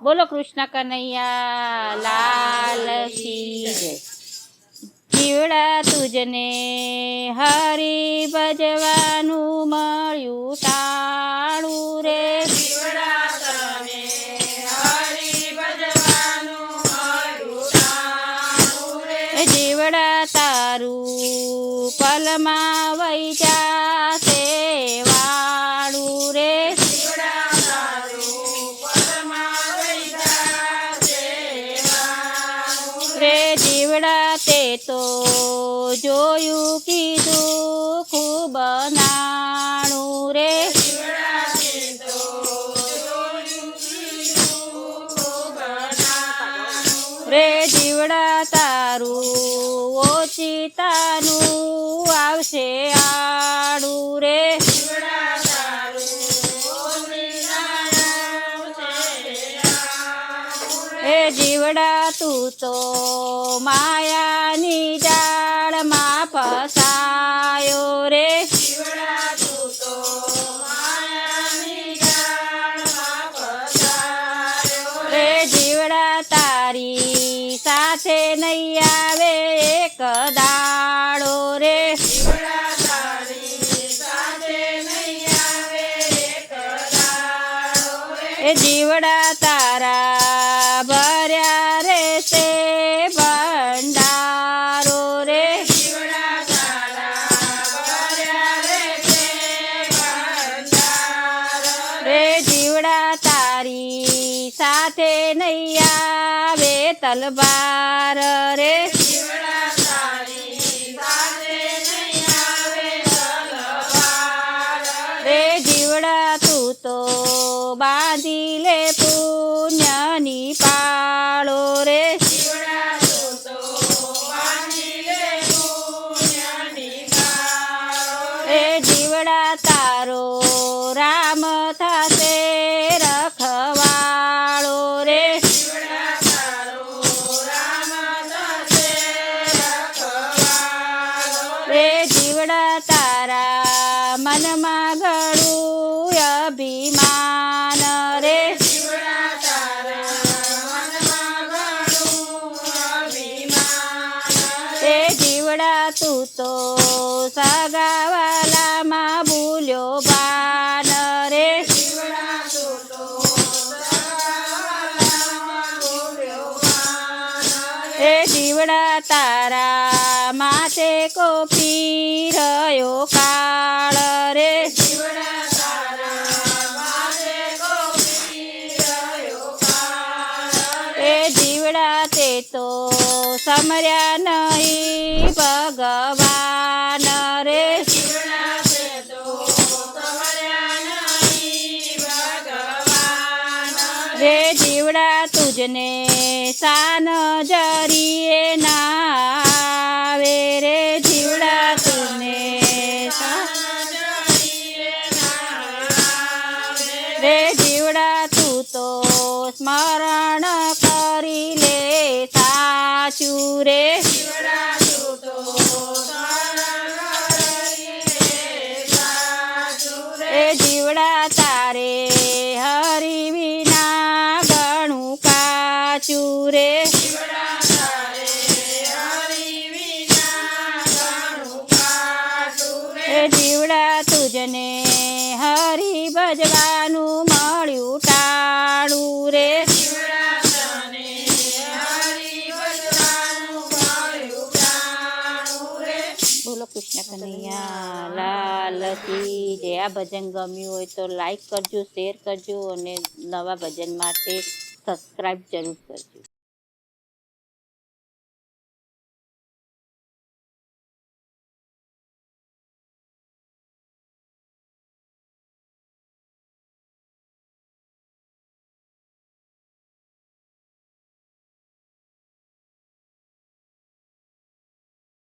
બોલો કૃષ્ણ કનૈયા લાલ કી જય। જીવડા તુજને હરી ભજવાનું મળ્યું ટાણું રે। જીવડા તને હરી ભજવાનું મળ્યું ટાણું રે। જીવડા તારું પલમાં વહી જાશે વાળું રે। જીવડા તારું પલમાં વહી જાશે વાળું રે જીવડા તે તો જોયું કીધું ખૂબ નાણું રે। જીવડા તે તો જોયું કીધું ખૂબ નાણું રે જીવડા તારું ઓચિતાનું આવશે આડું રે। જીવડા તારું એ જીવડા તું તો માયાની જાળમાં ફસાયો રે। જીવડા તું તો માયાની જાળમાં ફસાયો રે જીવડા તારી સાથે નહીં આવે એક દાડો રે। જીવડા તારી સાથે નહીં આવે એક દાડો રે। એ જીવડા તારા ભર્યા રહેશે ભંડારો રે। જીવડા તારા ભર્યા રહેશે ભંડારો રે જીવડા તારી સાથે નહીં આવે તલવાર રે। જીવડા તારી સાથે નહીં આવે તલવાર રે જીવડા તું તો બાંધી લે પુણ્યની પાળો રે। જીવડા તું તો બાંધી લે પુણ્યની પાળો એ જીવડા તારો રામ થાશે રખવાળો રે। જીવડા તારો રામ થશે રખવાળો રે જીવડા તારા મનમાં ઘણું અભિમાન રે। જીવડા તારા મનમાં ઘણું અભિમાન એ જીવડા તું તો સગાવાલામાં ભૂલ્યો બાન રે। જીવડા તું તો સગાવાલામાં ભૂલ્યો બાન એ જીવડા તારા માથે કોપી રહ્યો કાળ રે। જીવડા તારા માથે કોપી રહ્યો કાળ એ જીવડા તે તો સમર્યા નહીં ભગવાન રે। જીવડા તે તો સમર્યા નહીં ભગવાન રે જીવડા તુજને સાન જરીએ ના આવે રે। જીવડા તુને રે જીવડા તું તો સ્મરણ કરી લે સાચું રે। જીવડા તું તો એ જીવડા તારે હરી વિના ઘણું કાચું રે। જીવડા તારે હરી વિના ઘણું કાચું રે। એ જીવડા તુજને હરી ભજવાનું મળ્યું ટાણું રે। જીવડા તને હરી ભજવાનું મળ્યું ટાણું રે। બોલો કૃષ્ણ કનૈયા લાલ કી જય। આ ભજન ગમ્યું હોય તો લાઈક કરજો, શેર કરજો અને નવા ભજન માટે સબસ્ક્રાઈબ જરૂર કરજો।